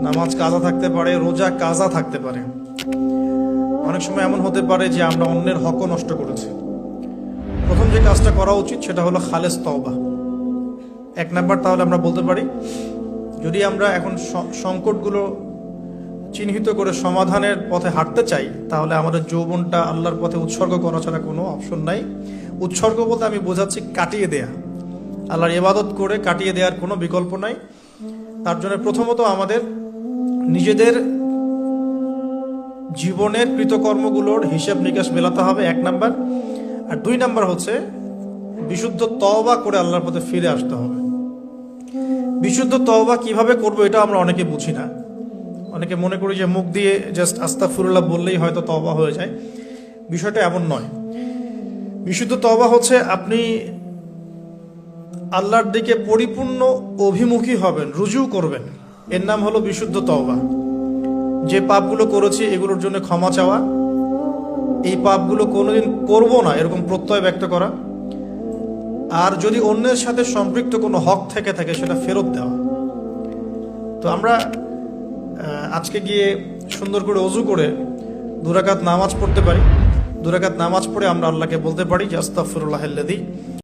নামাজ কাজা থাকতে পারে, রোজা কাজা থাকতে পারে। অনেক সময় এমন হতে পারে যে আমরা অন্যের হকও নষ্ট করেছি। প্রথম যে কাজটা করা উচিত সেটা হলো খালেস তওবা। এক নাম্বার তাহলে আমরা বলতে পারি, যদি আমরা এখন সংকটগুলো চিহ্নিত করে সমাধানের পথে হাঁটতে চাই, তাহলে আমাদের যৌবনটা আল্লাহর পথে উৎসর্গ করা ছাড়া কোনো অপশন নাই। উৎসর্গ বলতে আমি বোঝাচ্ছি কাটিয়ে দেয়া, আল্লাহর ইবাদত করে কাটিয়ে দেওয়ার কোনো বিকল্প নাই। তার জন্য প্রথমত আমাদের নিজেদের জীবনের কৃতকর্মগুলোর হিসাব নিকাশ মেলাতে হবে, এক নাম্বার। আর দুই নাম্বার হচ্ছে বিশুদ্ধ তওবা করে আল্লাহর পথে ফিরে আসতে হবে। বিশুদ্ধ তওবা কিভাবে করবো এটা আমরা অনেকে বুঝি না। অনেকে মনে করি যে মুখ দিয়ে জাস্ট আস্তাগফিরুল্লাহ বললেই হয়তো তওবা হয়ে যায়। বিষয়টা এমন নয়। বিশুদ্ধ তওবা হচ্ছে আপনি আল্লাহর দিকে পরিপূর্ণ অভিমুখী হবেন, রুজু করবেন, এর নাম হলো বিশুদ্ধ তওবা। যে পাপগুলো করেছি এগুলোর জন্য ক্ষমা চাওয়া, এই পাপগুলো কোনোদিন করব না এরকম প্রত্যয় ব্যক্ত করা, আর যদি অন্যের সাথে সম্পৃক্ত কোনো হক থেকে থাকে সেটা ফেরত দেওয়া। তো আমরা আজকে গিয়ে সুন্দর করে ওযু করে 2 রাকাত নামাজ পড়তে পারি। 2 রাকাত নামাজ পড়ে আমরা আল্লাহকে বলতে পারি যে আস্তাগফিরুল্লাহাল্লাযী